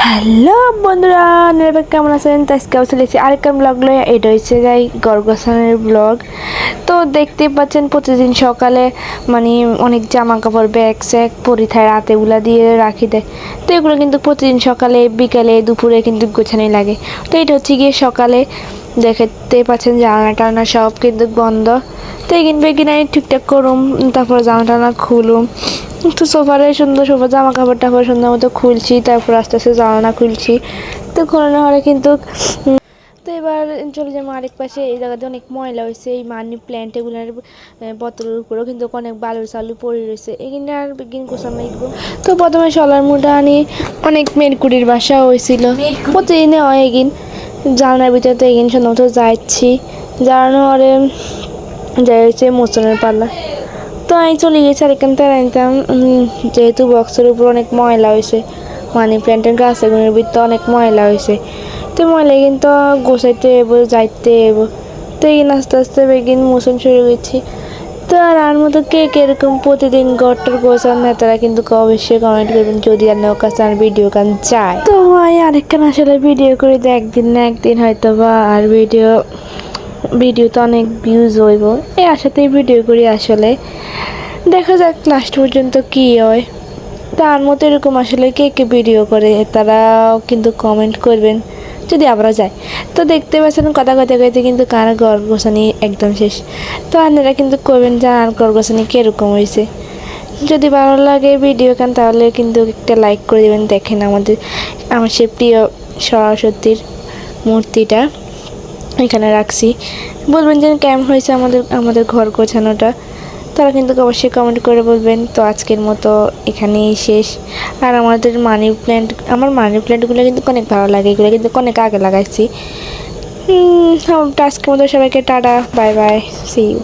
Hello বন্ধুরা, আপনারা কেমন আছেন? তো আজকে চলেছি আরেকটা ব্লগ লয়ে। এটা হচ্ছে যাই গর্গসানের ব্লগ। তো দেখতে পাচ্ছেন প্রতিদিন সকালে মানে অনেক জামা কাপড় ব্যাগ স্যাগ পরিথায় রাতেগুলা দিয়ে রাখি দেয়। তো এগুলো কিন্তু প্রতিদিন সকালে বিকালে দুপুরে কিন্তু গোছানি লাগে। তো এটা হচ্ছে গিয়ে সকালে দেখতে পাচ্ছেন জানলা টানা সব কিন্তু বন্ধ। তো এগিন আমি ঠিকঠাক করুম, তারপর জানলা টানা খুলুম। তো সোফারে সুন্দর সোফা জামা কাপড় টাপড় সুন্দর মতো খুলছি, তারপর আস্তে আস্তে জানালা খুলছি। তো খোলানো হলে কিন্তু তো এবার চলে যাবো আরেক পাশে। এই জায়গাতে অনেক ময়লা হয়েছে, এই মানি প্ল্যান্ট এগুলোর বোতলের উপরেও কিন্তু অনেক বালু চালু পড়ে রয়েছে, এখানে আর বিগিন গোছানো লিখবো। তো প্রথমে সলার মুঠা আনি অনেক মেরকুড়ির বাসা হয়েছিল, প্রতিদিনে হয় এগিন জানার ভিতরে। তো এগিন সুন্দর মতো যাচ্ছি, জানানো হলে যাই হচ্ছে মোচনের পাল্লা। তো আমি চলে গেছি আর এখান থেকে আনতাম, যেহেতু বক্সের উপর অনেক ময়লা হয়েছে, মানি প্ল্যান্টের গাছগুলোর ভিতরে অনেক ময়লা হয়েছে। তো ময়লা কিন্তু গোছাইতে এবো যাইতে এবো। তো এই আস্তে আস্তে বেগিন মোশন শুরু গেছি। তো আর মতো কে কিরকম প্রতিদিন গট্টর গোছান না তারা কিন্তু অবশ্যই কমেন্ট করবেন, যদি আর নৌকা চান ভিডিও গান চায়। তো আমি আরেকখান আসলে ভিডিও করি তো একদিন না একদিন হয়তো বা আর ভিডিও তো অনেক ভিউজ হইব, এই আশাতেই ভিডিও করি। আসলে দেখা যাক লাস্ট পর্যন্ত কি হয়। তার মতো এরকম আসলে কে কে ভিডিও করে তারাও কিন্তু কমেন্ট করবেন যদি আমরা যাই। তো দেখতে পাচ্ছেন কথা কথা কইতে কিন্তু কার ঘর গোছানি একদম শেষ। তো আপনারা কিন্তু করবেন যে আর ঘর গোছানি কীরকম হয়েছে। যদি ভালো লাগে ভিডিও কান তাহলে কিন্তু একটা লাইক করে দেবেন। দেখেন আমার সে প্রিয় সরস্বতীর মূর্তিটা এখানে রাখছি। বলবেন যে কেমন হয়েছে আমাদের ঘর গোছানোটা, তারা কিন্তু অবশ্যই কমেন্ট করে বলবেন। তো আজকের মতো এখানেই শেষ। আর আমার মানি প্ল্যান্টগুলো কিন্তু অনেক ভালো লাগে, এগুলো কিন্তু অনেক আগে লাগাইছি। আজকের মতো সবাইকে tata, bye bye, see you.